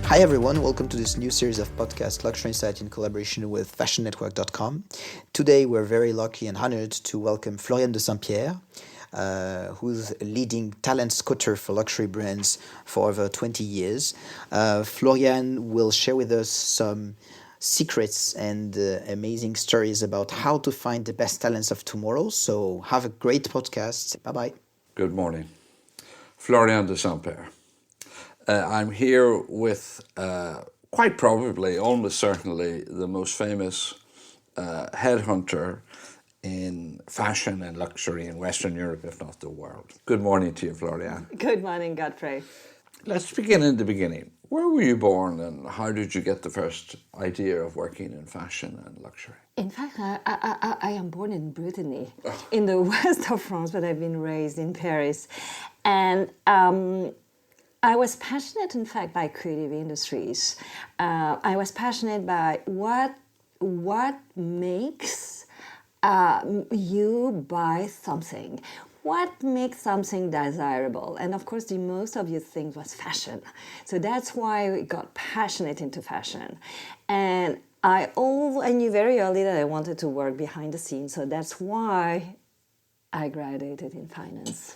Hi everyone, welcome to this new series of podcasts, Luxurynsight, in collaboration with fashionnetwork.com. Today we're very lucky and honored to welcome Floriane de Saint-Pierre, who's leading talent scouter for luxury brands for over 20 years. Floriane will share with us some secrets and amazing stories about how to find the best talents of tomorrow. So have a great podcast. Bye-bye. Good morning. Floriane de Saint-Pierre. I'm here with quite probably, almost certainly, the most famous headhunter in fashion and luxury in Western Europe, if not the world. Good morning to you, Floriane. Good morning, Godfrey. Let's begin in the beginning. Where were you born and how did you get the first idea of working in fashion and luxury? In fact, I am born in Brittany, in the west of France, but I've been raised in Paris. And I was passionate, in fact, by creative industries. I was passionate by what makes you buy something. What makes something desirable? And of course, the most obvious thing was fashion. So that's why I got passionate into fashion. And I knew very early that I wanted to work behind the scenes. So that's why I graduated in finance.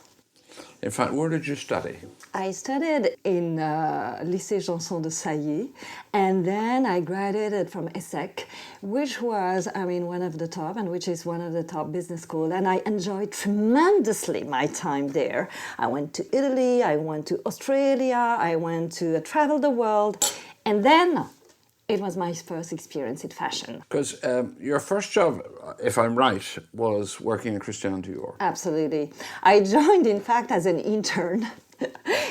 In fact, where did you study? I studied in Lycée Janson de Sailly, and then I graduated from ESSEC, which was, one of the top, and which is one of the top business schools, and I enjoyed tremendously my time there. I went to Italy, I went to Australia, I went to travel the world, and then it was my first experience in fashion. Because your first job, if I'm right, was working in Christian Dior. Absolutely. I joined, in fact, as an intern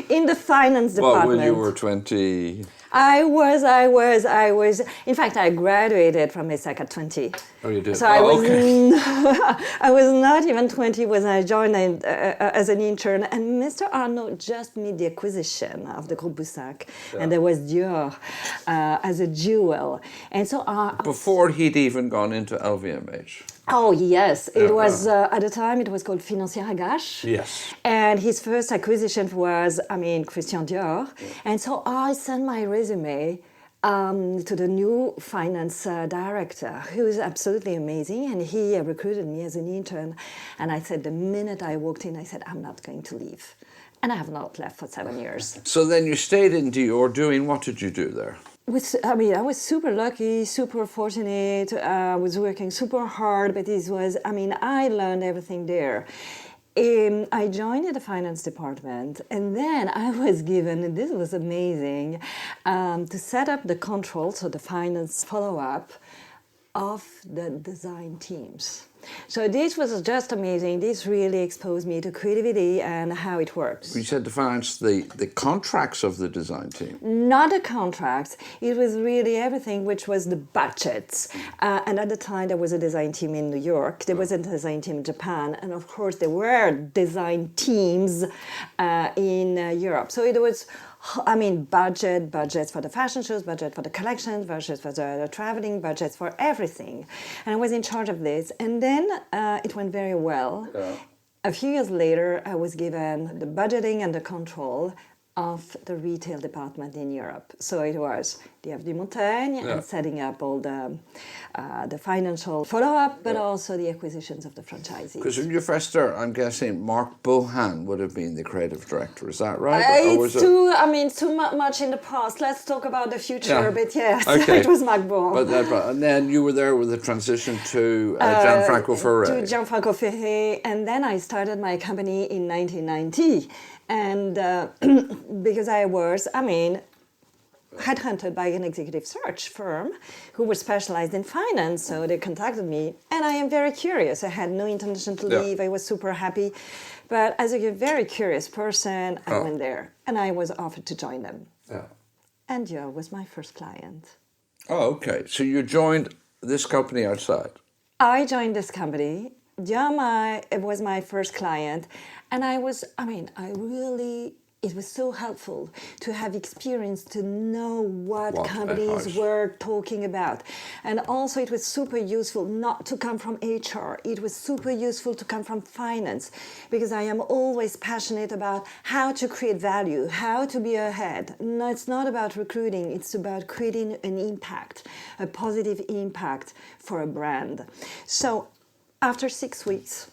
in the finance department. Well, when you were 20... I was. In fact, I graduated from ESSEC at 20. Oh, you did? So okay. I was not even 20 when I joined as an intern. And Mr. Arnault just made the acquisition of the Groupe Boussac. Yeah. And there was Dior as a jewel. And so... Before he'd even gone into LVMH. Oh, yes. It was, at the time, it was called Financière Agache. Yes. And his first acquisition was, Christian Dior. Yeah. And so I sent my resume to the new finance director, who is absolutely amazing. And he recruited me as an intern. And I said, the minute I walked in, I said, I'm not going to leave. And I have not left for 7 years. So then you stayed in Dior doing, what did you do there? I was super lucky, super fortunate. I was working super hard, but I learned everything there. I joined the finance department, and then I was given, and this was amazing, to set up the control, so the finance follow-up of the design teams. So this was just amazing. This really exposed me to creativity and how it works. You said to finance the contracts of the design team. Not the contracts. It was really everything, which was the budgets. And at the time, there was a design team in New York. There was a design team in Japan. And of course, there were design teams in Europe. So it was... budgets for the fashion shows, budget for the collections, budgets for the traveling, budgets for everything. And I was in charge of this. And then it went very well. Yeah. A few years later, I was given the budgeting and the control of the retail department in Europe. So it was the Avenue Montaigne and setting up all the financial follow-up, but also the acquisitions of the franchisees. Because when you first started, I'm guessing Marc Bohan would have been the creative director. Is that right? It's too much in the past. Let's talk about the future, but yes, okay. It was Marc Bohan. And then you were there with the transition to Gianfranco Ferré. To Gianfranco Ferré, and then I started my company in 1990. And because I was, headhunted by an executive search firm who was specialized in finance, so they contacted me. And I am very curious. I had no intention to leave. I was super happy. But as a very curious person, I went there. And I was offered to join them. Yeah. And Dior was my first client. Oh, okay. So you joined this company outside? I joined this company. Dior was my first client. And I really it was so helpful to have experience, to know what companies house. were talking about. And also it was super useful not to come from HR. It was super useful to come from finance, because I am always passionate about how to create value, how to be ahead. No, it's not about recruiting, it's about creating an impact, a positive impact for a brand. So after 6 weeks,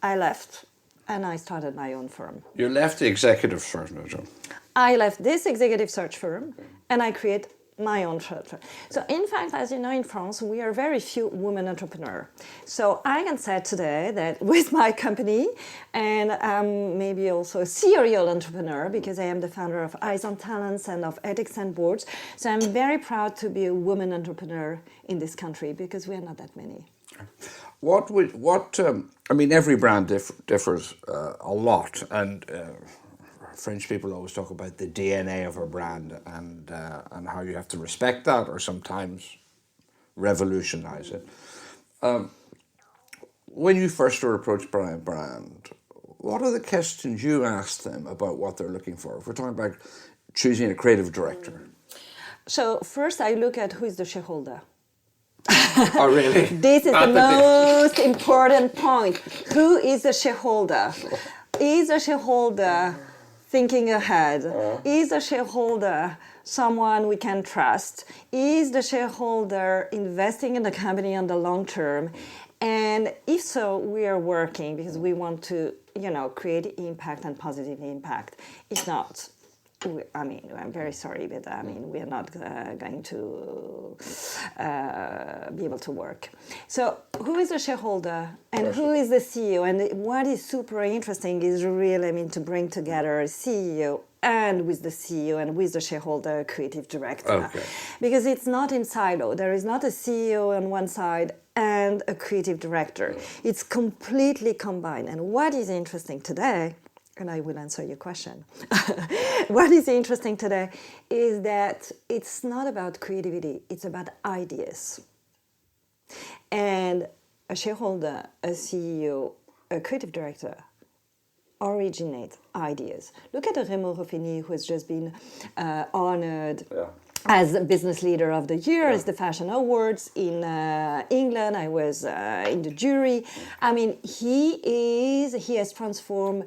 I left. And I started my own firm. You left the executive search firm. I left this executive search firm and I created my own search firm. So in fact, as you know, in France, we are very few women entrepreneurs. So I can say today that with my company, and maybe also a serial entrepreneur, because I am the founder of Eyes on Talents and of Ethics and Boards. So I'm very proud to be a woman entrepreneur in this country, because we are not that many. I mean, every brand differs a lot, and French people always talk about the DNA of a brand and how you have to respect that or sometimes revolutionize it. When you first were approached by a brand, what are the questions you asked them about what they're looking for? If we're talking about choosing a creative director. So first I look at who is the shareholder. Oh, really? This is the most important point. Who is the shareholder? Is the shareholder thinking ahead? Is the shareholder someone we can trust? Is the shareholder investing in the company on the long term? And if so, we are working because we want to, create impact and positive impact. If not, I'm very sorry, but we are not going to be able to work. So who is the shareholder and who is the CEO? And what is super interesting is really, to bring together a CEO and with the CEO and with the shareholder, creative director. Okay. Because it's not in silo. There is not a CEO on one side and a creative director. It's completely combined. And what is interesting today, and I will answer your question. What is interesting today is that it's not about creativity, it's about ideas. And a shareholder, a CEO, a creative director originate ideas. Look at Raymond Ruffini, who has just been honored as a business leader of the year, as the Fashion Awards in England. I was in the jury. He has transformed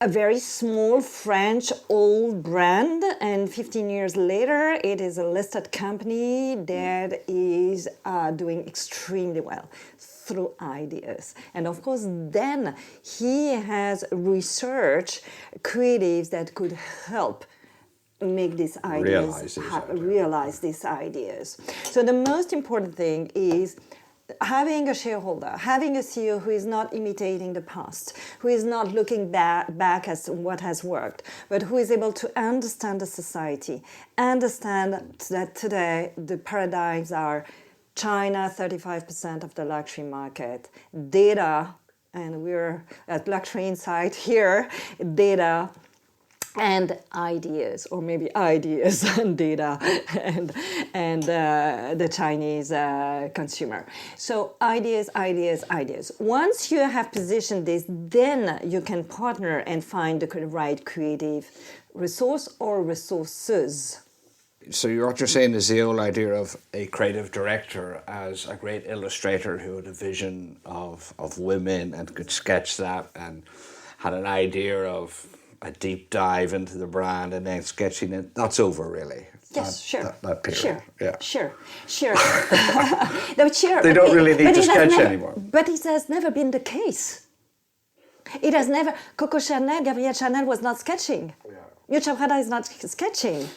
a very small French old brand, and 15 years later it is a listed company that is doing extremely well through ideas. And of course then he has researched creatives that could help make these ideas realize these ideas. So the most important thing is having a shareholder, having a CEO who is not imitating the past, who is not looking back at what has worked, but who is able to understand the society, understand that today the paradigms are China, 35% of the luxury market, data, and we're at Luxurynsight here, data, and ideas, or maybe ideas and data, and the Chinese consumer. So ideas. Once you have positioned this, then you can partner and find the right creative resource or resources. So what you're saying is the old idea of a creative director as a great illustrator who had a vision of women and could sketch that and had an idea of a deep dive into the brand and then sketching it, that's over really. Yes, sure. That period. Sure. They don't really need to sketch anymore. But it has never been the case. It has never. Coco Chanel, Gabrielle Chanel was not sketching. Miuccia Prada is not sketching.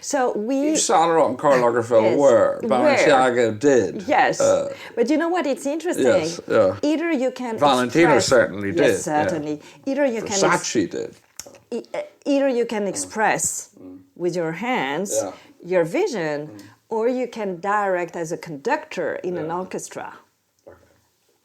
So we. Yves Saint Laurent and Karl Lagerfeld were. Balenciaga did. Yes. But you know what? It's interesting. Yes. Yeah. Either you can. Valentino certainly did. Yes, certainly. Yeah. Either you can. Versace did. Either you can express with your hands your vision, or you can direct as a conductor in an orchestra.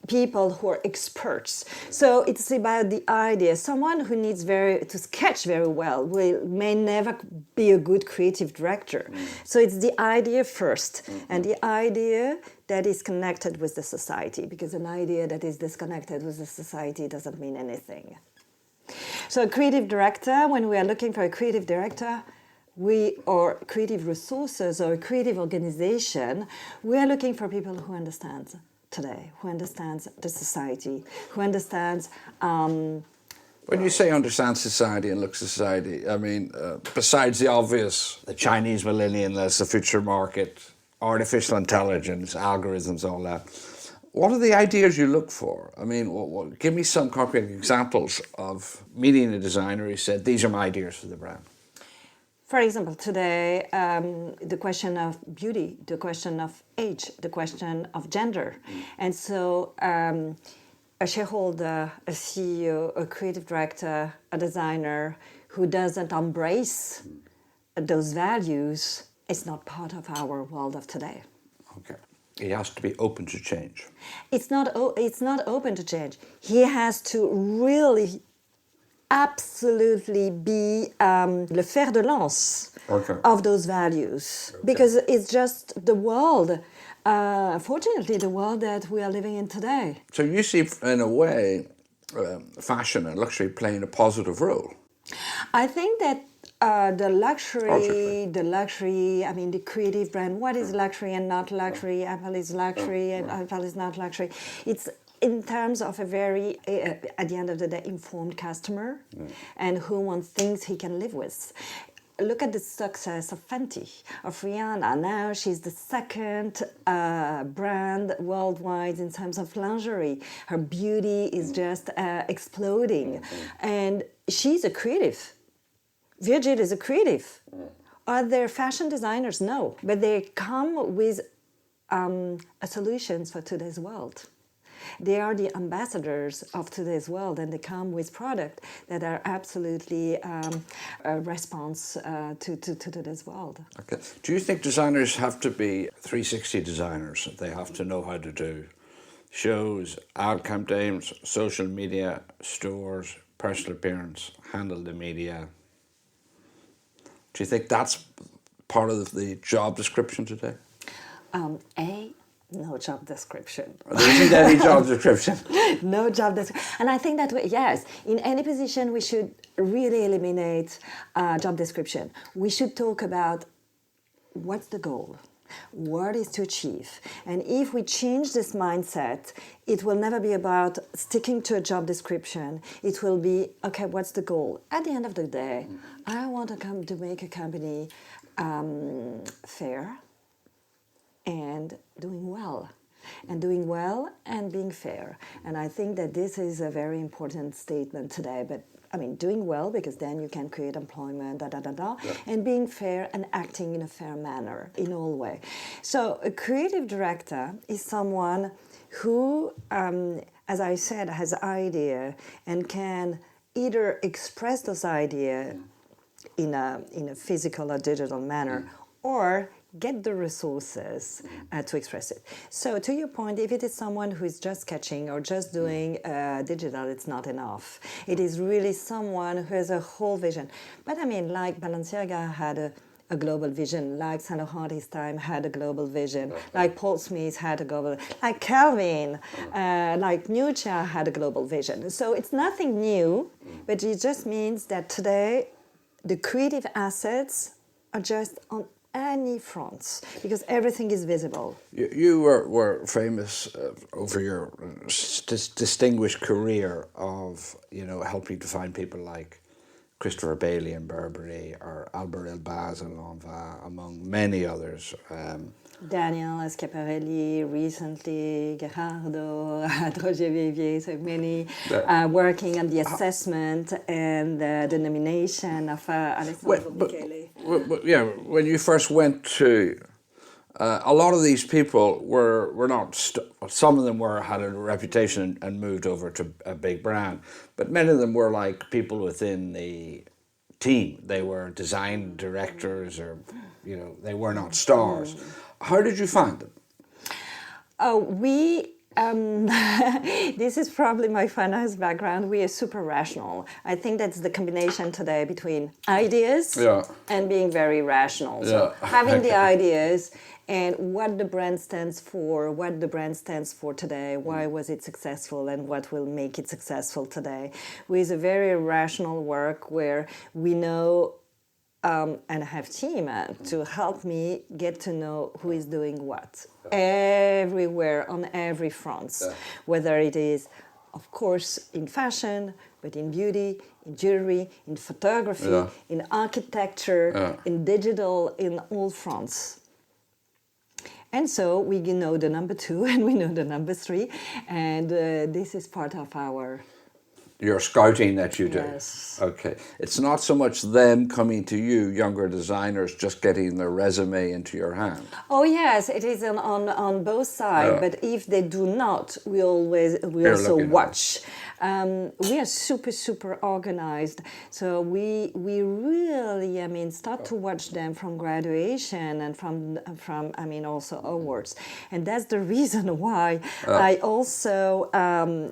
People who are experts. So it's about the idea. Someone who needs to sketch very well may never be a good creative director. So it's the idea first, and the idea that is connected with the society, because an idea that is disconnected with the society doesn't mean anything. So a creative director, when we are looking for a creative director, or creative resources or a creative organization, we are looking for people who understand today, who understands the society, who understands. When you say understand society and look society, I mean, besides the obvious, the Chinese millennium as the future market, artificial intelligence, algorithms, all that, what are the ideas you look for? I mean, give me some concrete examples of meeting a designer who said, these are my ideas for the brand. For example, today, the question of beauty, the question of age, the question of gender. And so a shareholder, a CEO, a creative director, a designer who doesn't embrace those values is not part of our world of today. Okay. He has to be open to change. It's not open to change. He has to really absolutely be le fer de lance of those values, because it's just the world, fortunately, the world that we are living in today. So you see, in a way, fashion and luxury playing a positive role. I think that the luxury, I mean, the creative brand, what is luxury and not luxury? Apple is luxury and Apple is not luxury. It's in terms of a very, at the end of the day, informed customer and who wants things he can live with. Look at the success of Fenty, of Rihanna. Now she's the second brand worldwide in terms of lingerie. Her beauty is just exploding. And she's a creative. Virgil is a creative. Are there fashion designers? No. But they come with solutions for today's world. They are the ambassadors of today's world, and they come with products that are absolutely a response to today's world. Okay. Do you think designers have to be 360 designers? They have to know how to do shows, ad campaigns, social media, stores, personal appearance, handle the media. Do you think that's part of the job description today? No job description. There isn't any job description. No job description. And I think that, yes, in any position we should really eliminate job description. We should talk about what's the goal, what is to achieve. And if we change this mindset, it will never be about sticking to a job description. It will be, okay, what's the goal? At the end of the day, I want to make a company fair, and doing well and being fair. And I think that this is a very important statement today. But I mean, doing well, because then you can create employment, and being fair and acting in a fair manner in all way. So a creative director is someone who, as I said, has idea and can either express those ideas in a physical or digital manner, or get the resources to express it. So to your point, if it is someone who is just sketching or just doing digital, it's not enough. It is really someone who has a whole vision. But I mean, like Balenciaga had a global vision, like Saint Laurent this time had a global vision, like Paul Smith had a global, like Calvin, like Miuccia had a global vision. So it's nothing new, but it just means that today the creative assets are just on any fronts, because everything is visible. You were famous over your distinguished career of, helping to find people like Christopher Bailey in Burberry, or Albert Elbaz in Lanvin, among many others. Daniel Schiaparelli recently, Gerardo, Roger Vivier, so many working on the assessment and the nomination of Alessandro Michele. When you first went to, a lot of these people were not, some of them had a reputation and moved over to a big brand, but many of them were like people within the team. They were design directors, or, they were not stars. How did you find them? We This is probably my finance background. We are super rational. I think that's the combination today between ideas and being very rational. So having the ideas and what the brand stands for today, why was it successful and what will make it successful today, with a very rational work where we know and have team to help me get to know who is doing what everywhere on every front, whether it is, of course, in fashion, but in beauty, in jewelry, in photography, in architecture, in digital, in all fronts. And so we know the number 2 and we know the number 3, and this is part of our... Your scouting that you do. Yes. Okay. It's not so much them coming to you, younger designers, just getting their resume into your hand. Oh yes, it is on both sides. But if they do not, we also watch. We are super organized. So we really start to watch them from graduation and from also awards. And that's the reason why I also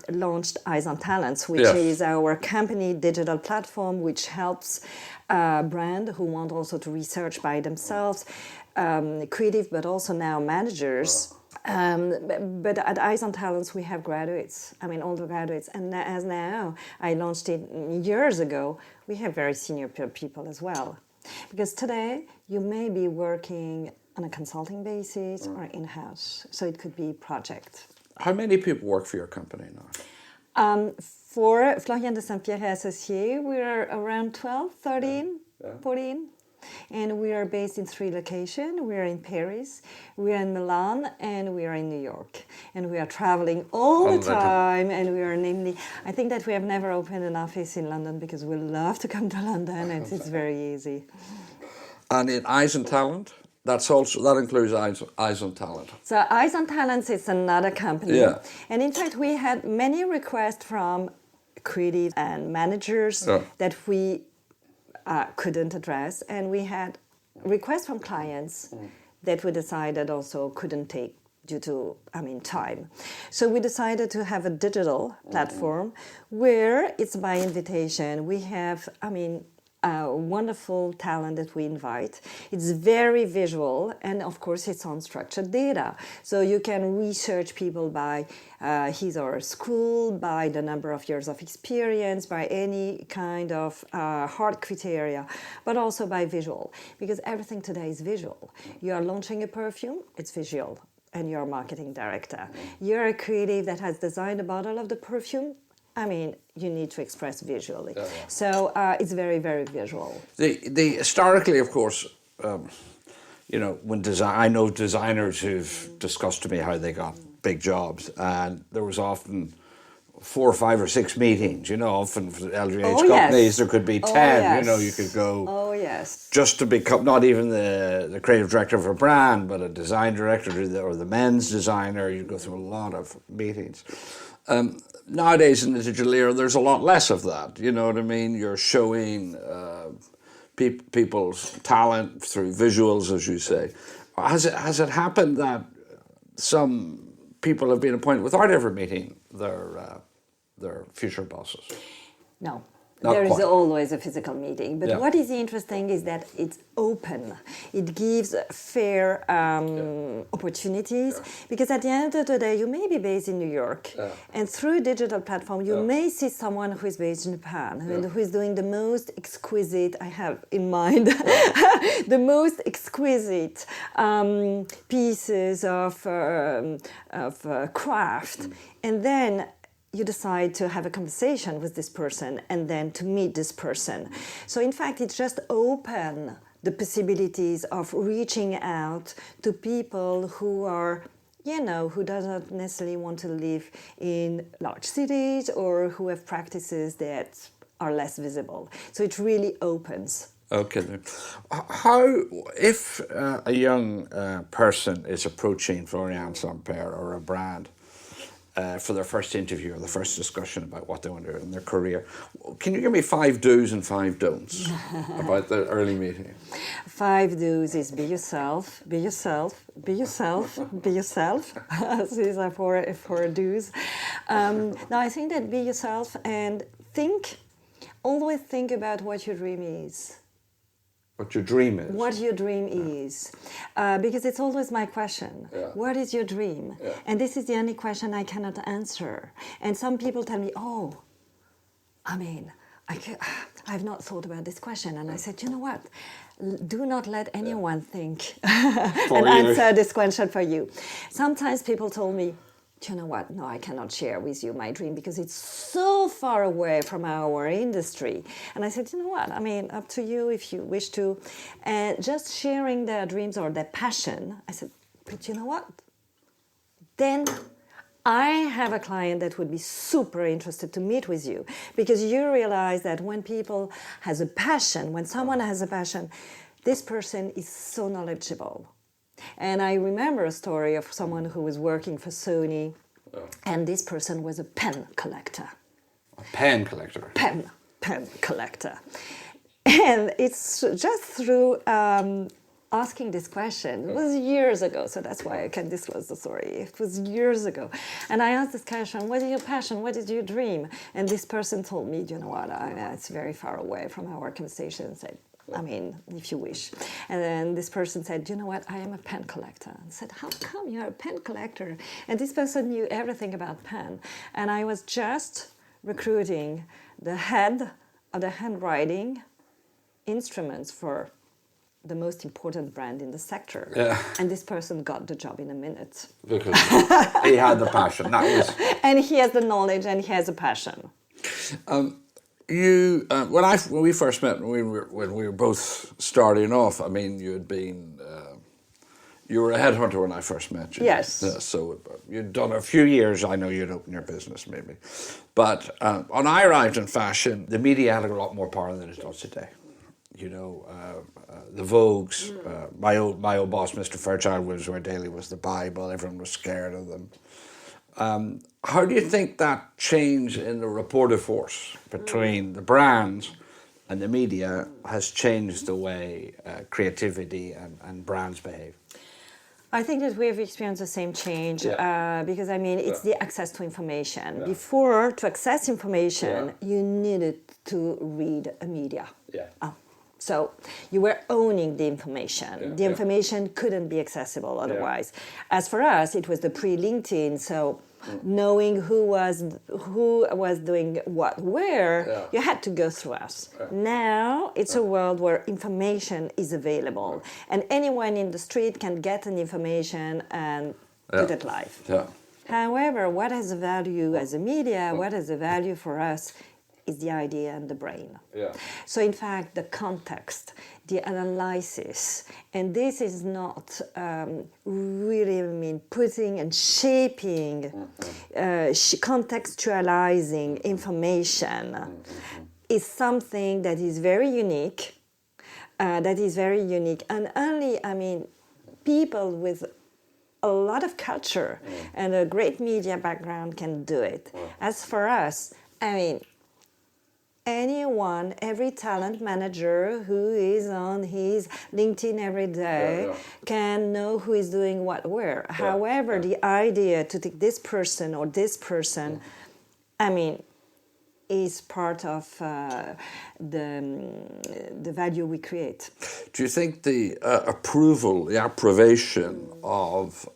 launched Eyes on Talents, which is our company digital platform, which helps brands who want also to research by themselves, creative, but also now managers. But at Eyes on Talents, we have graduates, older graduates. And as now, I launched it years ago, we have very senior people as well. Because today, you may be working on a consulting basis or in-house. So it could be project. How many people work for your company now? For Floriane de Saint-Pierre Associés, we're around 12, 13, 14. And we are based in 3 locations. We are in Paris, we are in Milan, and we are in New York. And we are traveling all the time. And we are I think that we have never opened an office in London because we love to come to London and it's very easy. And in Eyes on Talent? That includes Eyes on Talent. So Eyes on Talents is another company. Yeah. And in fact, we had many requests from creative and managers that we couldn't address. And we had requests from clients that we decided also couldn't take due to, time. So we decided to have a digital platform where it's by invitation. We have, wonderful talent that we invite. It's very visual, and of course it's on structured data. So you can research people by his or her school, by the number of years of experience, by any kind of hard criteria, but also by visual, because everything today is visual. You are launching a perfume, it's visual, and you're a marketing director. You're a creative that has designed a bottle of the perfume, you need to express visually. So it's very, very visual. The historically, of course, when I know designers who've discussed to me how they got big jobs, and there was often 4 or 5 or 6 meetings. Often for LVMH companies there could be 10. You could go. Oh yes. Just to become not even the creative director of a brand, but a design director or the men's designer. You go through a lot of meetings. Nowadays in the digital era, there's a lot less of that. You know what I mean? You're showing people's talent through visuals, as you say. Has it happened that some people have been appointed without ever meeting their future bosses? No. Not there quite. is always a physical meeting. But what is interesting is that it's open. It gives fair opportunities. Because at the end of the day, you may be based in New York. And through a digital platform, you may see someone who is based in Japan and who is doing the most exquisite, I have in mind, the most exquisite pieces of craft. And then you decide to have a conversation with this person and then to meet this person. So in fact, it just opens the possibilities of reaching out to people who are, who doesn't necessarily want to live in large cities or who have practices that are less visible. So it really opens. Okay. If a young person is approaching Floriane de Saint-Pierre or a brand, for their first interview or the first discussion about what they want to do in their career. Can you give me 5 do's and 5 don'ts about the early meeting? 5 do's is be yourself, be yourself, be yourself, be yourself. These are 4 do's. Now I think that be yourself and always think about what your dream is. What your dream is. What your dream is. Because it's always my question. Yeah. What is your dream? Yeah. And this is the only question I cannot answer. And some people tell me, I've not thought about this question. And I said, you know what? Do not let anyone think and answer this question for you. Sometimes people told me, you know what, no, I cannot share with you my dream because it's so far away from our industry. And I said, you know what, up to you if you wish to. And just sharing their dreams or their passion, I said, but you know what? Then I have a client that would be super interested to meet with you because you realize that when people has a passion, when someone has a passion, this person is so knowledgeable. And I remember a story of someone who was working for Sony, and this person was a pen collector. A pen collector? Pen collector. And it's just through asking this question. It was years ago, so that's why I can disclose the story. It was years ago. And I asked this question, what is your passion? What is your dream? And this person told me, you know what, it's very far away from our conversation, and said, if you wish. And then this person said, you know what, I am a pen collector. I said, how come you're a pen collector? And this person knew everything about pen. And I was just recruiting the head of the handwriting instruments for the most important brand in the sector. Yeah. And this person got the job in a minute. Because he had the passion. And he has the knowledge and he has a passion. When we first met, when we were both starting off, you were a headhunter when I first met you. Yes. So you'd done a few years. I know you'd opened your business maybe, but when I arrived in fashion, the media had a lot more power than it does today. The Vogues, my old boss, Mr. Fairchild Williams Daily, was the Bible. Everyone was scared of them. How do you think that change in the reporter force between the brands and the media has changed the way creativity and brands behave? I think that we have experienced the same change because, it's the access to information. Yeah. Before, to access information, you needed to read a media. Yeah. So you were owning the information. Yeah. The information couldn't be accessible otherwise. Yeah. As for us, it was the pre-LinkedIn, so knowing who was doing what where, you had to go through us. Yeah. Now it's a world where information is available, and anyone in the street can get an information and put it live. Yeah. However, what has a value as a media, what has a value for us is the idea and the brain. Yeah. So in fact, the context, the analysis, and this is not really putting and shaping, contextualizing information is something that is very unique, and only, people with a lot of culture and a great media background can do it. As for us, every talent manager who is on his LinkedIn every day can know who is doing what where. However, the idea to take this person or this person, is part of the value we create. Do you think the approbation of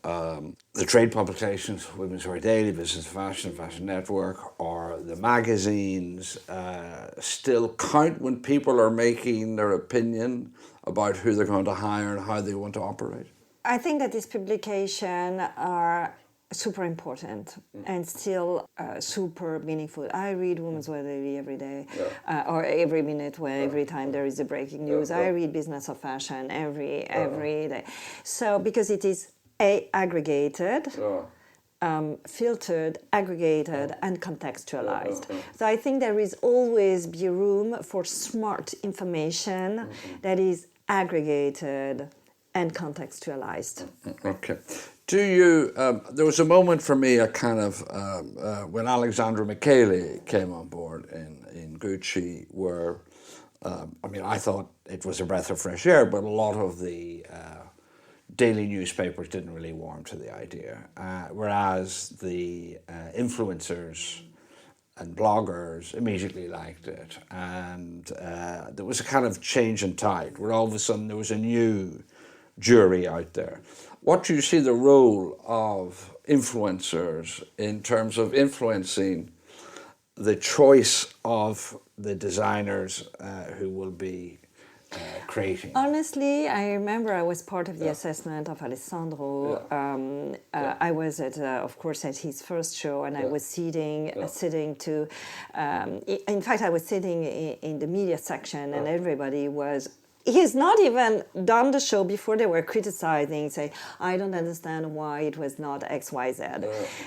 the trade publications, Women's Wear Daily, Business Fashion, Fashion Network, or the magazines still count when people are making their opinion about who they're going to hire and how they want to operate? I think that these publications are super important and still super meaningful. I read Women's Wear Daily every day, or every minute, every time there is a breaking news. I read Business of Fashion every day. So because it is aggregated, filtered, aggregated, and contextualized. So I think there is always be room for smart information that is aggregated and contextualized. Okay. Do you? There was a moment for me, a kind of when Alexandra Michele came on board in Gucci, where I mean, I thought it was a breath of fresh air, but a lot of the daily newspapers didn't really warm to the idea, whereas the influencers and bloggers immediately liked it, and there was a kind of change in tide, where all of a sudden there was a new jury out there. What do you see the role of influencers in terms of influencing the choice of the designers who will be creating? Honestly, I remember I was part of the assessment of Alessandro. I was at, of course, at his first show, and I was sitting to. In fact, I was sitting in the media section, and everybody was. He's not even done the show before they were criticizing, say, I don't understand why it was not X, Y, Z.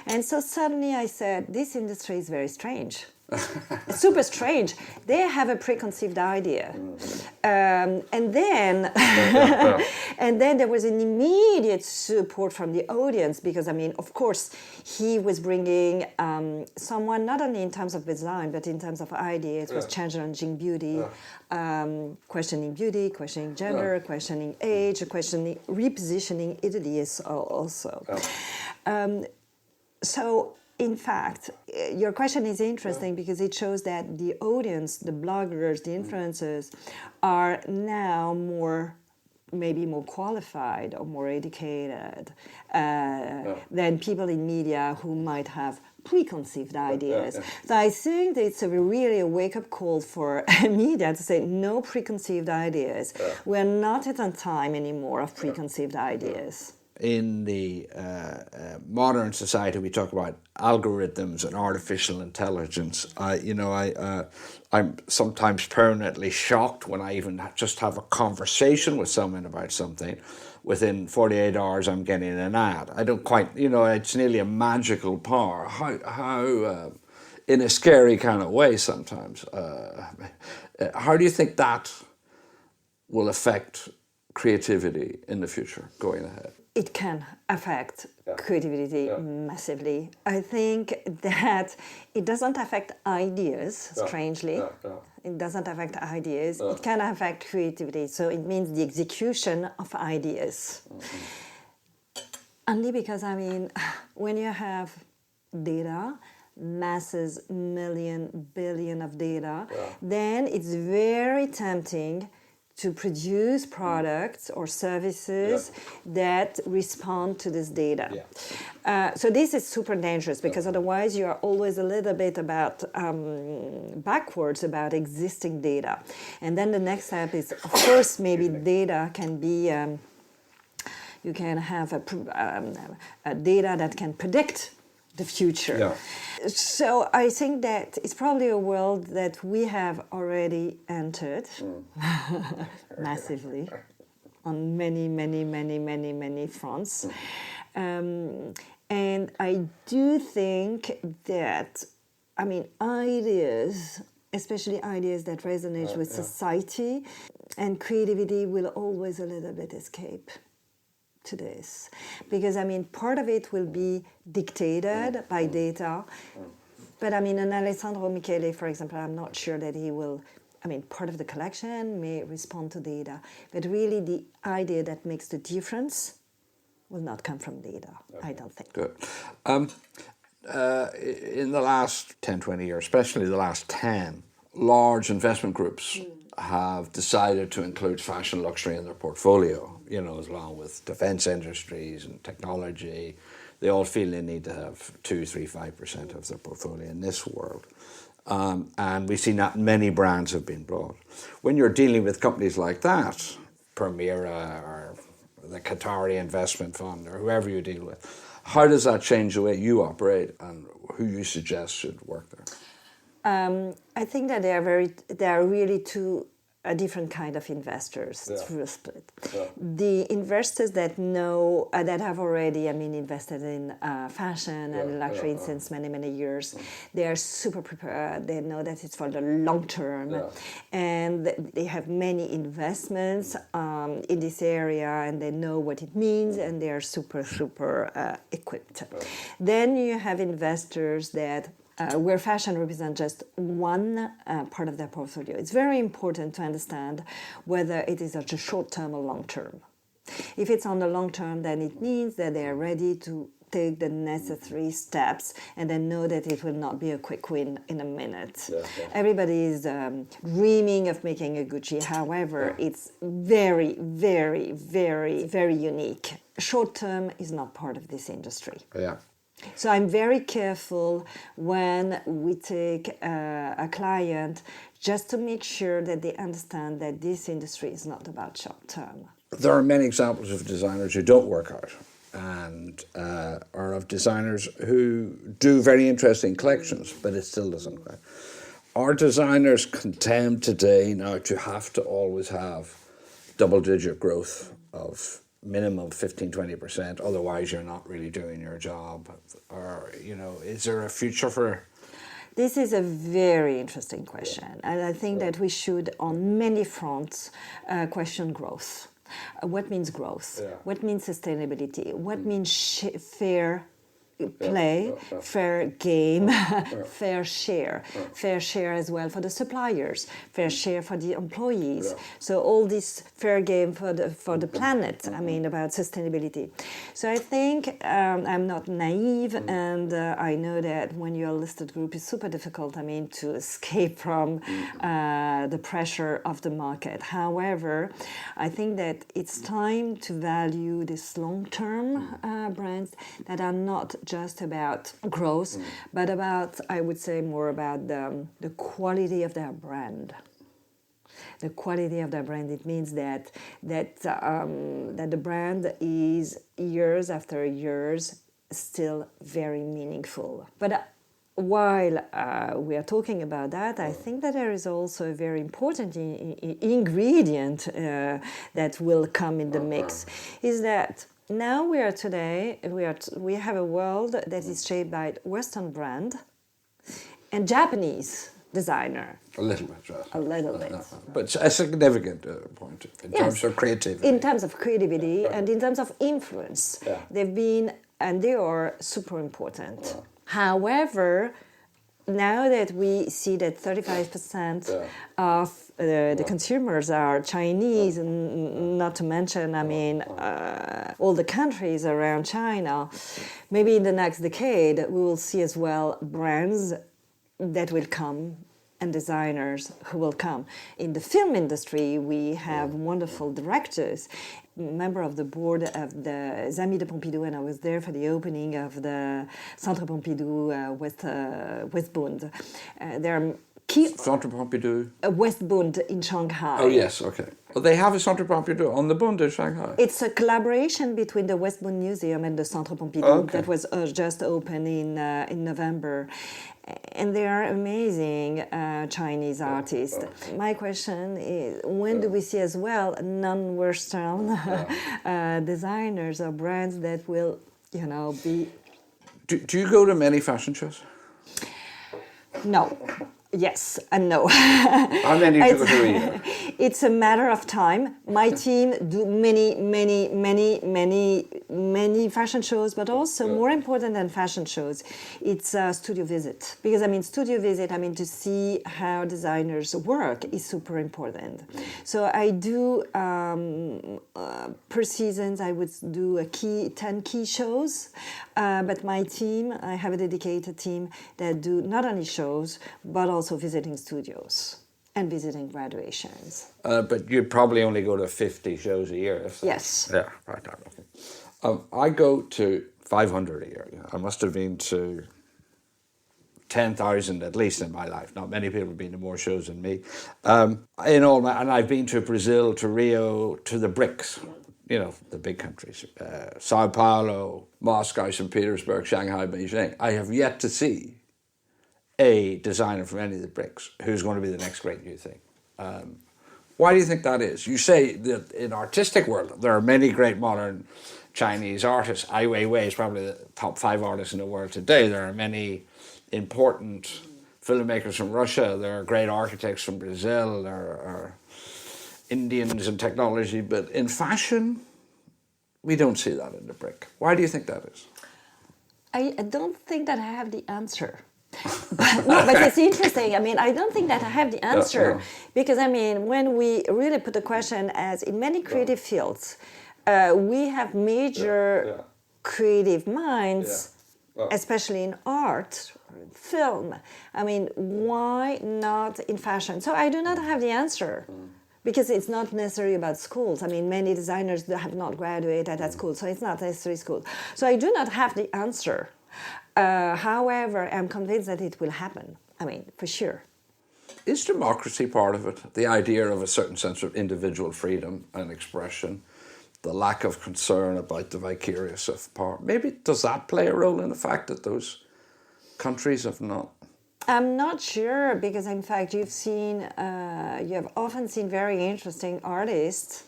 And so suddenly I said, this industry is very strange. It's super strange. They have a preconceived idea. And then and then there was an immediate support from the audience, because, I mean, of course, he was bringing someone not only in terms of design, but in terms of ideas, was challenging beauty, questioning gender, questioning age, questioning, repositioning Italy also. So, in fact, your question is interesting because it shows that the audience, the bloggers, the influencers are now maybe more qualified or more educated than people in media who might have preconceived ideas. So I think that it's really a wake-up call for media to say no preconceived ideas. We're not at a time anymore of preconceived ideas. In the modern society, we talk about algorithms and artificial intelligence. I'm sometimes permanently shocked when I even just have a conversation with someone about something. Within 48 hours, I'm getting an ad. I don't quite, it's nearly a magical power. How in a scary kind of way sometimes. How do you think that will affect creativity in the future going ahead? It can affect creativity massively. I think that it doesn't affect ideas, strangely. It doesn't affect ideas. It can affect creativity. So it means the execution of ideas. Only because, I mean, when you have data, masses, billion of data, then it's very tempting to produce products or services that respond to this data. So this is super dangerous, because otherwise you are always a little bit backwards about existing data. And then the next step is, of course, maybe data can be, you can have a data that can predict the future. So I think that it's probably a world that we have already entered massively on many fronts. And I do think that, I mean, ideas, especially ideas that resonate with society and creativity, will always a little bit escape to this, because, I mean, part of it will be dictated by data, but, I mean, an Alessandro Michele, for example, I'm not sure that he will, I mean, part of the collection may respond to data, but really the idea that makes the difference will not come from data, I don't think. Good. In the last 10, 20 years, especially the last 10, large investment groups have decided to include fashion luxury in their portfolio, along with defense industries and technology. They all feel they need to have 2, 3, 5% of their portfolio in this world. And we've seen that many brands have been bought. When you're dealing with companies like that, Permira or the Qatari Investment Fund or whoever you deal with, how does that change the way you operate and who you suggest should work there? I think that there are really two a different kind of investors. Yeah. It's real split. Yeah. The investors that know that have already, invested in fashion and luxury since many years, they are super prepared. They know that it's for the long term, and they have many investments in this area, and they know what it means, and they are super equipped. Then you have investors that where fashion represents just one part of their portfolio. It's very important to understand whether it is at a short term or long term. If it's on the long term, then it means that they are ready to take the necessary steps, and they know that it will not be a quick win in a minute. Everybody is dreaming of making a Gucci. However, it's very unique. Short term is not part of this industry. Yeah. So I'm very careful when we take a client, just to make sure that they understand that this industry is not about short term. There are many examples of designers who don't work out, and or of designers who do very interesting collections, but it still doesn't work. Are designers condemned today now to have to always have double-digit growth of minimum 15-20%, otherwise you're not really doing your job? Or, is there a future for... This is a very interesting question, and I think that we should, on many fronts, question growth. What means growth? What means sustainability? What means fair play, fair game, fair share as well for the suppliers, fair share for the employees. So all this fair game for the planet. About sustainability. So I think I'm not naive, and I know that when you're a listed group, it's super difficult. To escape from the pressure of the market. However, I think that it's time to value these long-term brands that are not just about growth, but about, I would say, more about the quality of their brand. The quality of their brand, it means that the brand is years after years still very meaningful. But while we are talking about that, I think that there is also a very important ingredient that will come in the mix, is that now we have a world that is shaped by Western brand and Japanese designer. A little bit, right? A little bit. But a significant point in terms of creativity. In terms of creativity and in terms of influence. They've been, and they are super important. However, now that we see that 35% of the consumers are Chinese, and not to mention, all the countries around China, maybe in the next decade we will see as well brands that will come and designers who will come. In the film industry, we have wonderful directors. Member of the board of the Amis de Pompidou, and I was there for the opening of the Centre Pompidou West Bund. There are key... Centre Pompidou? West Bund in Shanghai. Oh, yes, okay. Well, they have a Centre Pompidou on the Bund in Shanghai. It's a collaboration between the West Bund Museum and the Centre Pompidou that was just opened in November. And they are amazing Chinese artists. My question is, when do we see as well non-Western designers or brands that will, be... Do you go to many fashion shows? No. Yes and no. How many do you go to a year? It's a matter of time. My team do many fashion shows, but also more important than fashion shows, it's a studio visit. Because studio visit, to see how designers work is super important. So I do, per seasons, I would do 10 key shows, but my team, I have a dedicated team that do not only shows, but also visiting studios and visiting graduations. But you probably only go to 50 shows a year. Yes. Yeah, right. Okay. I go to 500 a year. I must have been to 10,000 at least in my life. Not many people have been to more shows than me. And I've been to Brazil, to Rio, to the BRICS. The big countries, Sao Paulo, Moscow, St. Petersburg, Shanghai, Beijing. I have yet to see a designer from any of the BRICS who's going to be the next great new thing. Why do you think that is? You say that in artistic world there are many great modern Chinese artists. Ai Weiwei is probably the top 5 artists in the world today. There are many important filmmakers from Russia. There are great architects from Brazil. There are Indians in technology. But in fashion, we don't see that in the BRIC. Why do you think that is? I don't think that I have the answer. But it's interesting. I mean, I don't think that I have the answer because, I mean, when we really put the question as in many creative fields, we have major creative minds, especially in art, film. I mean, why not in fashion? So I do not have the answer. Because it's not necessarily about schools. I mean, many designers have not graduated at school, so it's not necessarily school. So I do not have the answer. However, I'm convinced that it will happen. I mean, for sure. Is democracy part of it? The idea of a certain sense of individual freedom and expression, the lack of concern about the vicarious of power. Maybe does that play a role in the fact that those countries have not? I'm not sure because, in fact, you have often seen very interesting artists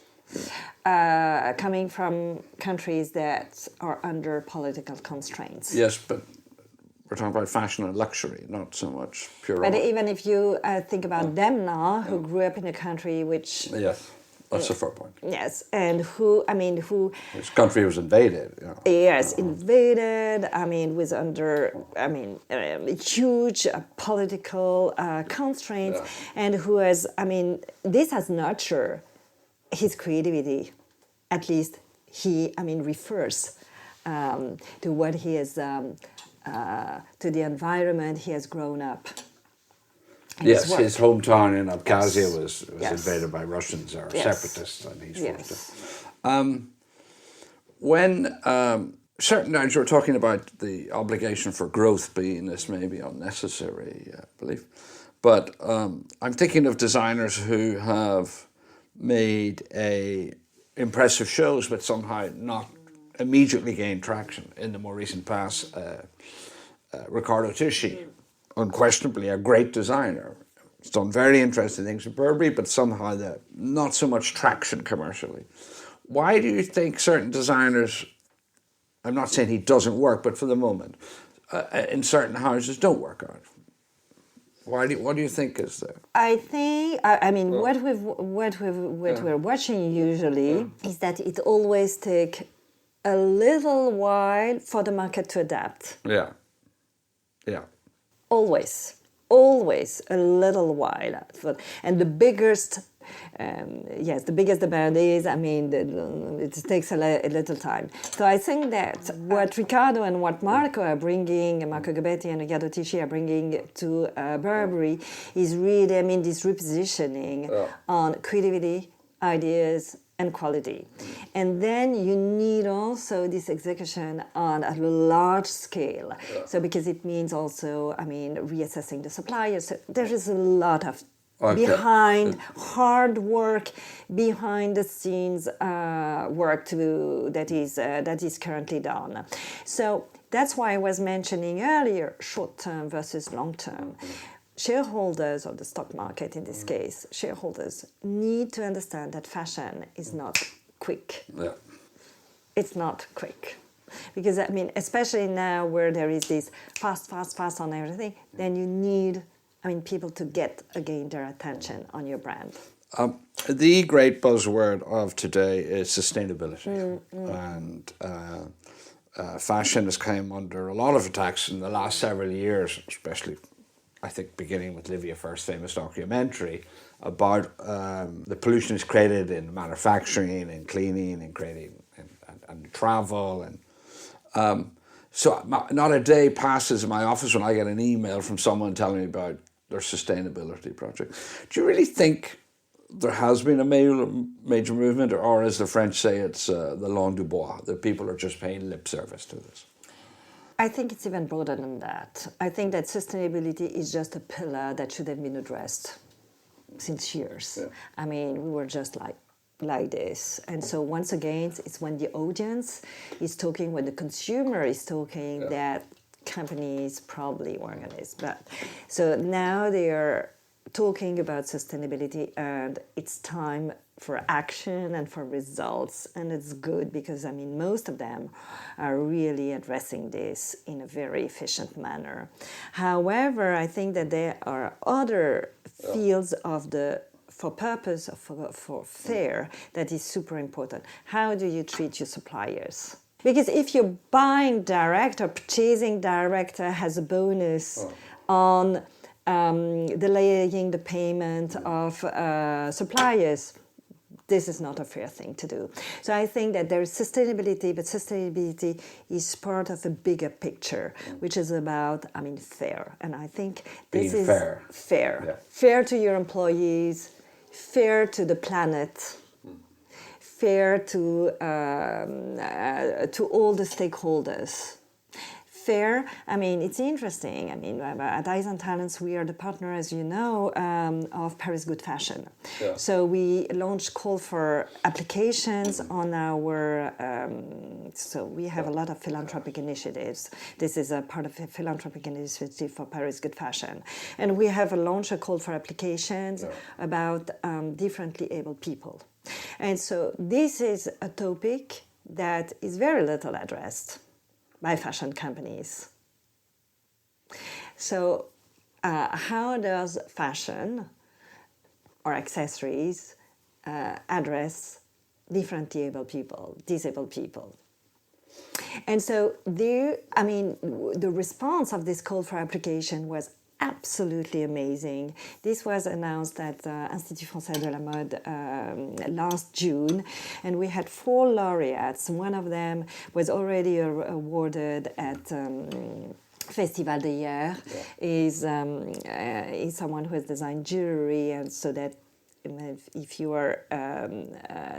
coming from countries that are under political constraints. Yes, but we're talking about fashion and luxury, not so much pure But art. even if you think about them now, who grew up in a country which... Yes, that's a fair point. Yes, and who... This country was invaded. You know. Yes, invaded, I mean, was under, huge political constraints, and who has, this has nurtured his creativity. At least he, refers to what he has, to the environment he has grown up. Yes, his hometown in Abkhazia was invaded by Russians or separatists, and he's forced to. When certain times you're talking about the obligation for growth being this maybe unnecessary belief, but I'm thinking of designers who have made impressive shows but somehow not immediately gained traction in the more recent past. Riccardo Tisci, unquestionably a great designer. He's done very interesting things in Burberry, but somehow not so much traction commercially. Why do you think certain designers, I'm not saying he doesn't work, but for the moment, in certain houses don't work out? What do you think is there? I think, what we're watching usually is that it always takes a little while for the market to adapt. Yeah. Always a little while. And the biggest demand is, it takes a little time. So I think that what Riccardo and what Marco Gabbetti and Riccardo Tisci are bringing to Burberry is really, this repositioning on creativity, ideas, and quality. And then you need also this execution on a large scale. So because it means also, reassessing the suppliers. So there is a lot of hard work, behind the scenes work that is currently done. So that's why I was mentioning earlier short term versus long term. Shareholders of the stock market, in this case, shareholders need to understand that fashion is not quick. Yeah. It's not quick. Because, especially now where there is this fast on everything, then you need, people to get, again, their attention on your brand. The great buzzword of today is sustainability. And fashion has come under a lot of attacks in the last several years, especially I think beginning with Livia Firth's famous documentary about the pollution is created in manufacturing and cleaning and creating and travel. And so not a day passes in my office when I get an email from someone telling me about their sustainability project. Do you really think there has been a major movement, or as the French say, it's the langue du bois, that people are just paying lip service to this? I think it's even broader than that. I think that sustainability is just a pillar that should have been addressed since years. Yeah. We were just like this. And so once again, it's when the audience is talking, when the consumer is talking, that companies probably organize. But so now they are talking about sustainability, and it's time for action and for results. And it's good because, I mean, most of them are really addressing this in a very efficient manner. However, I think that there are other fields of the for purpose of for fair that is super important. How do you treat your suppliers? Because if you're buying direct or purchasing direct has a bonus on delaying the payment of suppliers, this is not a fair thing to do. So I think that there is sustainability, but sustainability is part of a bigger picture, which is about, I mean, fair. And I think this Being is fair. Yeah. Fair to your employees, fair to the planet, fair to all the stakeholders. Fair, I mean, it's interesting. I mean, at Eyes on Talents, we are the partner, as you know, of Paris Good Fashion. Yeah. So we launched call for applications on our, so we have a lot of philanthropic initiatives. This is a part of a philanthropic initiative for Paris Good Fashion. And we have launched a call for applications about differently abled people. And so this is a topic that is very little addressed by fashion companies. So how does fashion or accessories address differently abled people, disabled people? And so there, I mean, the response of this call for application was absolutely amazing. This was announced at Institut Français de la Mode last June, and we had 4 laureates. One of them was already awarded at Festival de Hier. Is someone who has designed jewelry, and so that if you are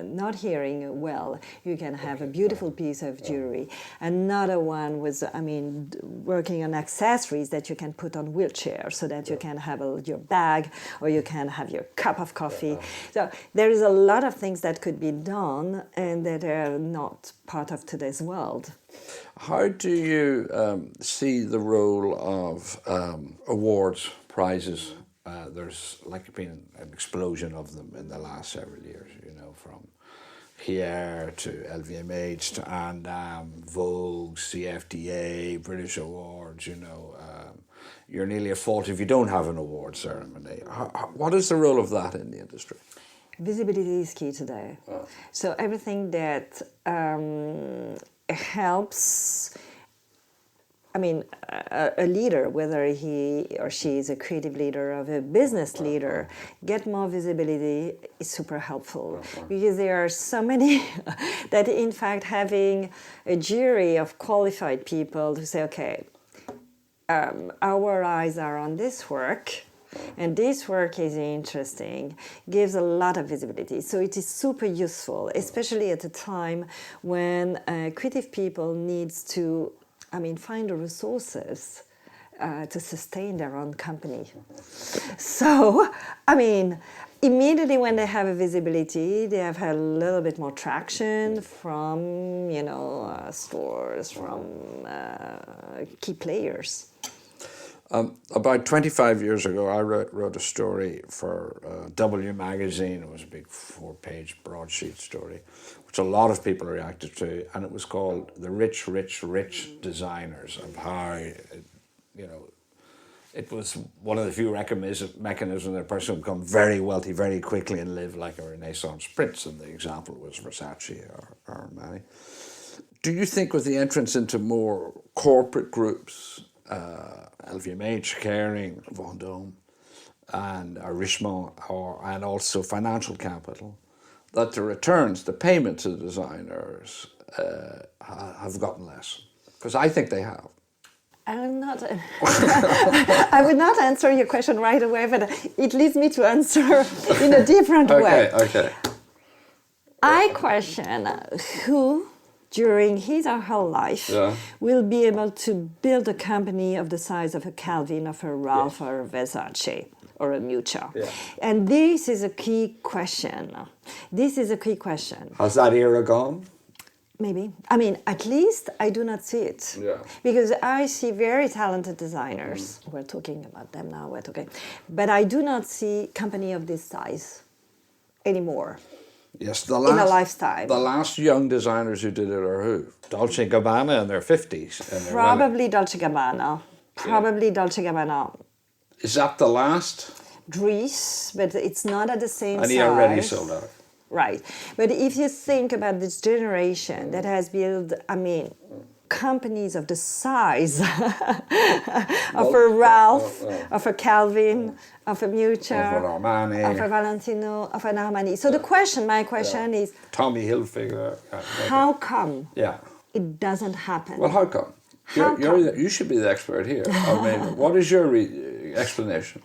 not hearing well, you can have a beautiful piece of jewelry. Another one was, I mean, working on accessories that you can put on wheelchair so that you can have your bag or you can have your cup of coffee. So there is a lot of things that could be done and that are not part of today's world. How do you see the role of awards, prizes? There's like been an explosion of them in the last several years, you know, from Hier to LVMH to Andam, Vogue, CFDA, British Awards, you know. You're nearly at fault if you don't have an award ceremony. What is the role of that in the industry? Visibility is key today. So everything that helps, I mean, a leader, whether he or she is a creative leader or a business leader, get more visibility is super helpful because there are so many that, in fact, having a jury of qualified people who say, okay, our eyes are on this work, and this work is interesting, gives a lot of visibility. So it is super useful, especially at a time when creative people needs to, I mean, find the resources to sustain their own company. So, I mean, immediately when they have a visibility, they have had a little bit more traction from, you know, stores, from key players. About 25 years ago, I wrote a story for W Magazine. It was a big 4-page broadsheet story, which a lot of people reacted to, and it was called The Rich, Rich, Rich Designers, of how, you know, it was one of the few mechanisms that a person would become very wealthy very quickly and live like a Renaissance prince, and the example was Versace or Armani. Do you think with the entrance into more corporate groups, LVMH, Kering, Vendôme, and Richemont, and also financial capital, that the returns, the payment to the designers have gotten less? Because I think they have. I'm not. I would not answer your question right away, but it leads me to answer in a different way. Okay. I question who, during his or her life, will be able to build a company of the size of a Calvin, of a Ralph, or a Versace, or a Miuccia. And this is a key question. Has that era gone? Maybe. I mean, at least I do not see it. Yeah. Because I see very talented designers. We're talking about them now, we're talking. But I do not see company of this size anymore. Yes, In a lifetime. The last young designers who did it are who? Dolce & Gabbana in their 50s. And Probably Dolce & Gabbana. Probably Dolce & Gabbana. Is that the last? Dries, but it's not at the same size. And he already sold out. Right. But if you think about this generation that has built, I mean, companies of the size of a Ralph, of a Calvin, of a Mutual, Of an Armani. of a Valentino, of an Armani. So my question is, Tommy Hilfiger. how come Yeah. it doesn't happen? Well, how come? You should be the expert here. I mean, what is your explanation?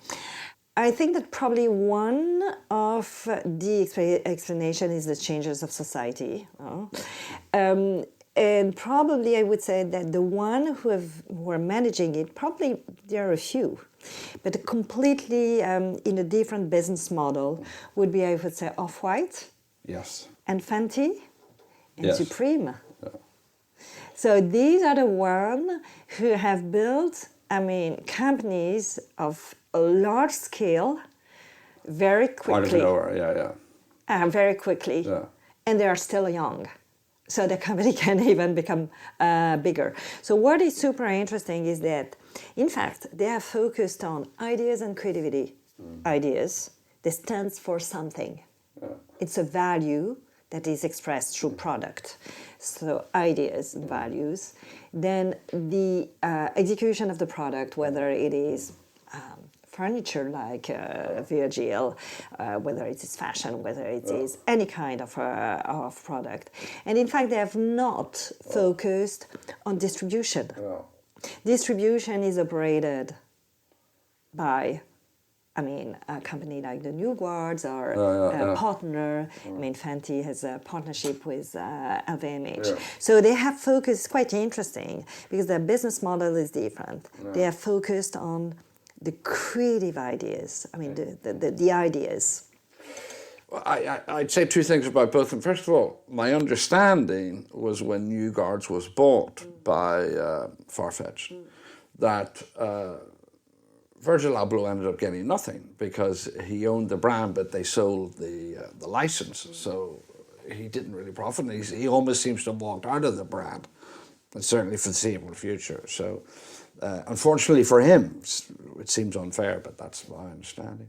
I think that probably one of the explanation is the changes of society. And probably I would say that the one who are managing it, probably there are a few, but completely in a different business model would be, I would say, Off-White. Yes. And Fenty and Yes. Supreme. Yeah. So these are the ones who have built, I mean, companies of a large scale very quickly. Very quickly. Yeah. And they are still young. So the company can even become bigger. So what is super interesting is that, in fact, they are focused on ideas and creativity. Ideas, that stands for something. Yeah. It's a value that is expressed through product. So ideas and values. Then the execution of the product, whether it is furniture like Virgil, whether it is fashion, whether it is any kind of product. And in fact, they have not focused on distribution. Distribution is operated by, I mean, a company like the New Guards or a partner. I mean, Fenty has a partnership with LVMH. Yeah. So they have focused, quite interesting, because their business model is different. They are focused on the creative ideas, I mean, the ideas. Well, I'd say two things about both of them. First of all, my understanding was when New Guards was bought by Farfetch, that Virgil Abloh ended up getting nothing because he owned the brand, but they sold the license. So he didn't really profit. And he almost seems to have walked out of the brand, and certainly for the foreseeable future. So unfortunately for him, it seems unfair, but that's my understanding.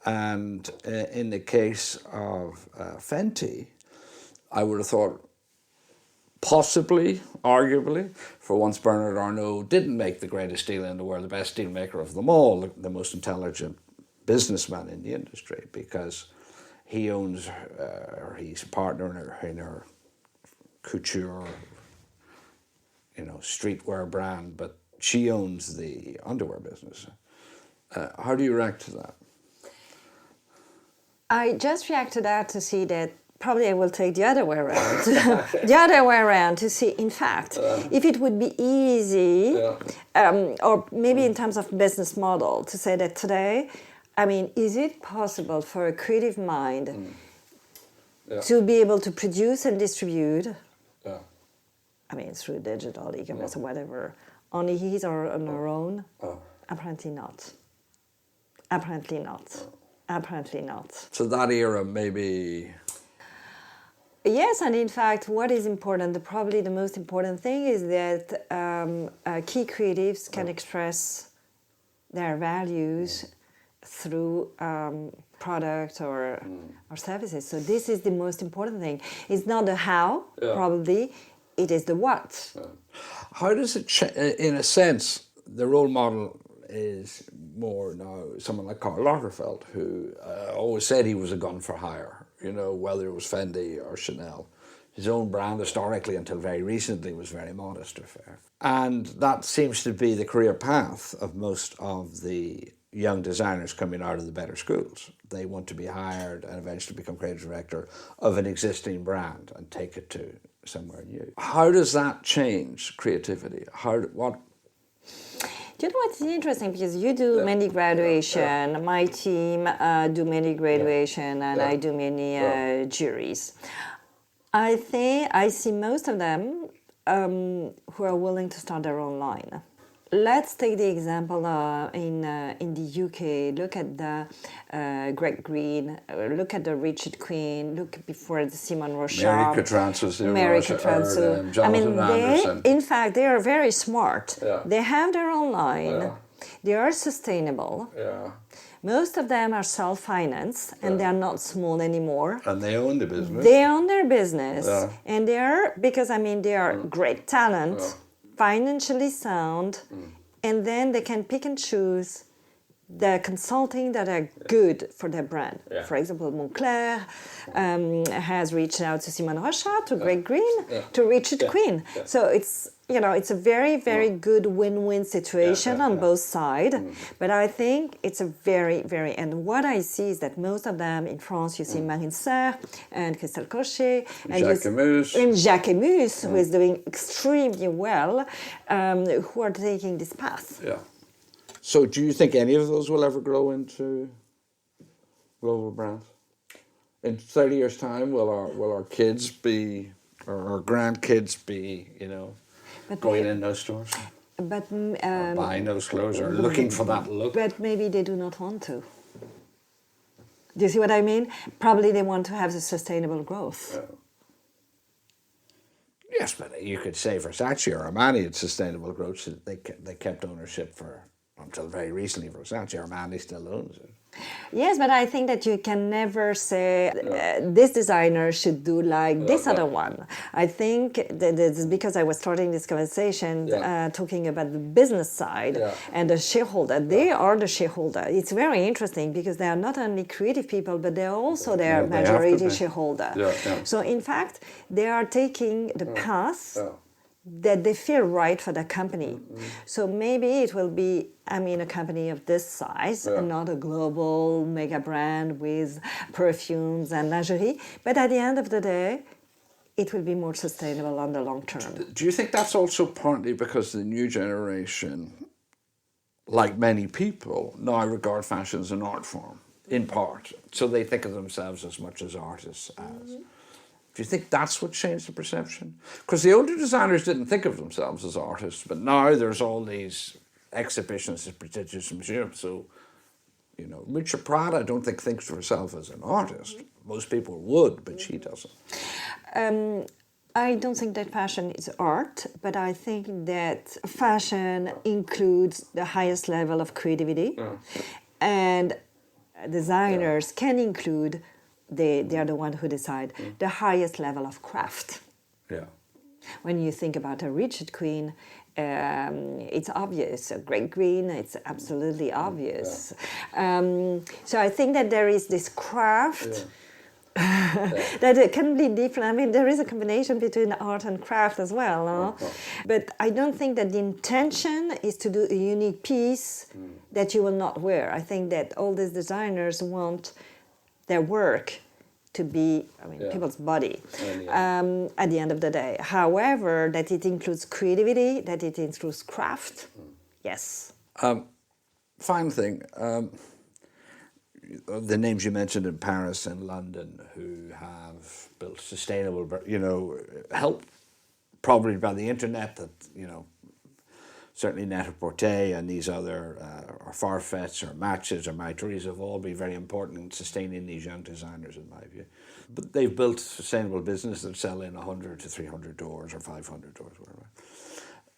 And in the case of Fenty, I would have thought possibly, arguably, for once Bernard Arnault didn't make the greatest deal in the world, the best deal maker of them all, the most intelligent businessman in the industry, because he owns, or he's a partner in her couture, streetwear brand, but she owns the underwear business. How do you react to that? I just react to that to see that probably I will take the other way around. The other way around to see, in fact, if it would be easy, or maybe in terms of business model, to say that today, I mean, is it possible for a creative mind to be able to produce and distribute, I mean, through digital e-commerce or whatever, on his or on her own? Apparently not. Apparently not. Apparently not. So that era maybe... Yes, and in fact, what is important, probably the most important thing is that key creatives can express their values through product or services. So this is the most important thing. It's not the how, probably, it is the what. How does it change? In a sense, the role model is more now someone like Karl Lagerfeld, who always said he was a gun for hire, whether it was Fendi or Chanel. His own brand historically until very recently was very modest affair. And that seems to be the career path of most of the young designers coming out of the better schools. They want to be hired and eventually become creative director of an existing brand and take it to somewhere new. How does that change creativity? Do you know what's interesting? Because you do many graduation, my team do many graduation, and I do many juries. I think I see most of them who are willing to start their own line. Let's take the example in the UK. Look at the Greg Green. Look at the Richard Quinn. Look before the Simon Rochard. Mary Catranzu. Jonathan Anderson. In fact, they are very smart. Yeah. They have their own line. Yeah. They are sustainable. Yeah. Most of them are self-financed, and they are not small anymore. And they own the business. They own their business, Yeah. and they are, because they are great talent, financially sound, and then they can pick and choose the consulting that are good for their brand. Yeah. For example, Moncler has reached out to Simon Rochard, to Greg Green, to Richard Quinn. Yeah. So it's a very, very good win-win situation on both sides. But I think it's a very, very, and what I see is that most of them in France, you see Marine Serre and Christelle Cochet, and Jacques Emus, who is doing extremely well, who are taking this path. Yeah. So do you think any of those will ever grow into global brands? In 30 years' time, will our kids be, or our grandkids be, going in those stores? But Or buying those clothes or looking for that look? But maybe they do not want to. Do you see what I mean? Probably they want to have the sustainable growth. Yes, but you could say Versace or Armani had sustainable growth. So they kept ownership until very recently. Versace, Armani still owns it. Yes, but I think that you can never say this designer should do like this other one. I think that it's because I was starting this conversation talking about the business side and the shareholder. They are the shareholder. It's very interesting because they are not only creative people, but they are also their majority shareholder. So in fact, they are taking the path that they feel right for the company. So maybe it will be, a company of this size, not a global mega brand with perfumes and lingerie. But at the end of the day, it will be more sustainable on the long term. Do you think that's also partly because the new generation, like many people, now regard fashion as an art form, in part? So they think of themselves as much as artists as... Do you think that's what changed the perception? Because the older designers didn't think of themselves as artists, but now there's all these exhibitions at prestigious museums. So, Richard Prada, I don't think thinks of herself as an artist. Most people would, but she doesn't. I don't think that fashion is art, but I think that fashion includes the highest level of creativity, and designers can include. They are the one who decide the highest level of craft. Yeah. When you think about a Richard Quinn, it's obvious. A Greg Green, it's absolutely obvious. So I think that there is this craft that it can be different. There is a combination between art and craft as well. No? But I don't think that the intention is to do a unique piece that you will not wear. I think that all these designers want their work to be people's body at the end of the day. However, that it includes creativity, that it includes craft, yes. Final thing, the names you mentioned in Paris and London who have built sustainable, help probably by the internet that, certainly Net-a-Porter and these other, or Farfetch or Matches or Maitreys have all been very important in sustaining these young designers, in my view. But they've built sustainable business that sell in 100 to 300 doors or 500 doors, whatever.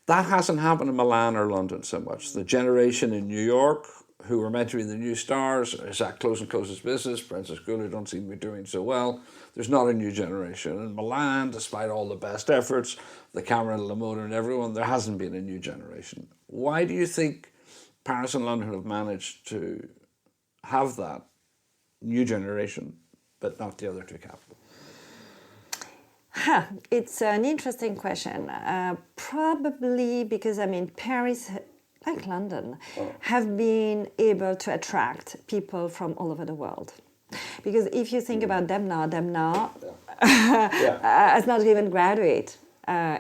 That hasn't happened in Milan or London so much. The generation in New York who were meant to be the new stars is at close and closest business. Princess Gula don't seem to be doing so well. There's not a new generation. In Milan, despite all the best efforts, the Cameron, Lamona and everyone, there hasn't been a new generation. Why do you think Paris and London have managed to have that new generation, but not the other two capitals? It's an interesting question. Probably because, Paris, like London, have been able to attract people from all over the world. Because if you think about Demna has not even graduated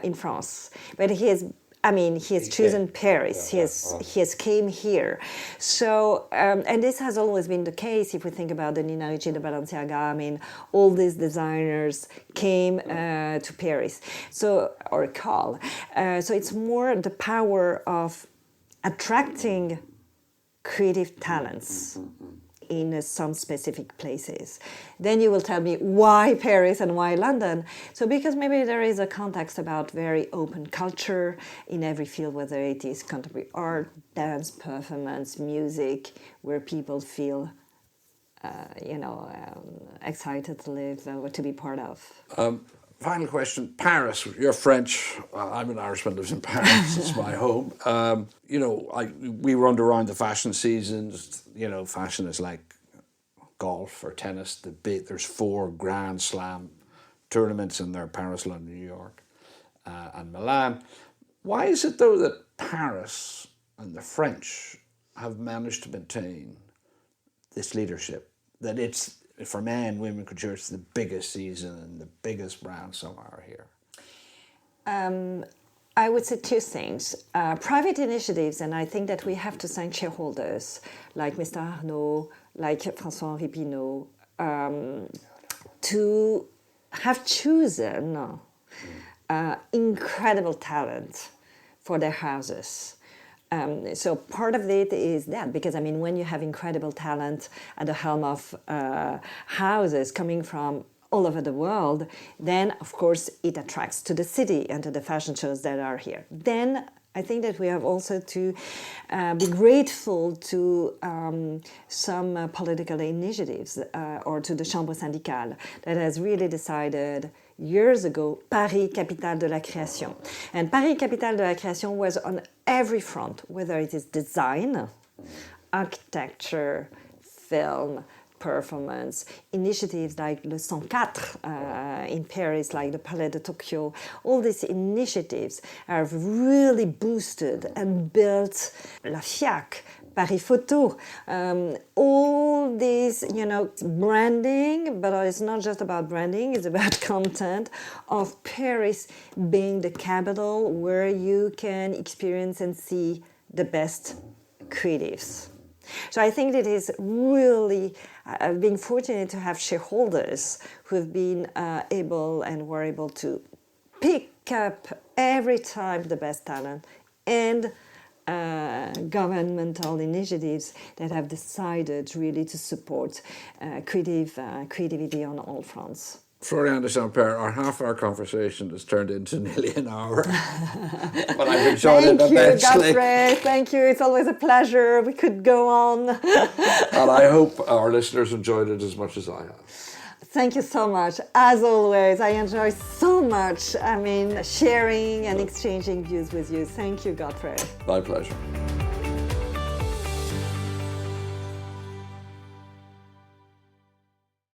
in France, but he is I mean, he has chosen Paris. He has came here. So, and this has always been the case. If we think about the Nina Ricci, the Balenciaga, I mean, all these designers came to Paris. So, or Carl. So it's more the power of attracting creative talents in some specific places. Then you will tell me why Paris and why London. So because maybe there is a context about very open culture in every field, whether it is contemporary art, dance, performance, music, where people feel, excited to live or to be part of. Final question. Paris, you're French. I'm an Irishman, lives in Paris. It's my home. We run around the fashion seasons. Fashion is like golf or tennis. There's 4 Grand Slam tournaments in there: Paris, London, New York, and Milan. Why is it, though, that Paris and the French have managed to maintain this leadership? That it's, for men, women couture, it's the biggest season and the biggest brand somewhere here? I would say 2 things. Private initiatives, and I think that we have to thank shareholders like Mr. Arnault, like François-Henri Pinault, to have chosen incredible talent for their houses. So part of it is that, because when you have incredible talent at the helm of houses coming from all over the world, then of course it attracts to the city and to the fashion shows that are here. Then I think that we have also to be grateful to some political initiatives or to the Chambre syndicale that has really decided years ago, Paris, capitale de la création. And Paris, capitale de la création was on every front, whether it is design, architecture, film, performance, initiatives like Le 104 in Paris, like the Palais de Tokyo. All these initiatives have really boosted and built La FIAC, Paris Photo, all these, branding, but it's not just about branding, it's about content of Paris being the capital where you can experience and see the best creatives. So I think it is really being fortunate to have shareholders who have been able and were able to pick up every time the best talent, and governmental initiatives that have decided really to support creativity on all fronts. Floriane de Saint-Pierre, our half-hour conversation has turned into nearly an hour. But I've enjoyed it immensely. Thank you, Godfrey. Thank you. It's always a pleasure. We could go on. And I hope our listeners enjoyed it as much as I have. Thank you so much. As always, I enjoy so much, sharing and exchanging views with you. Thank you, Godfrey. My pleasure.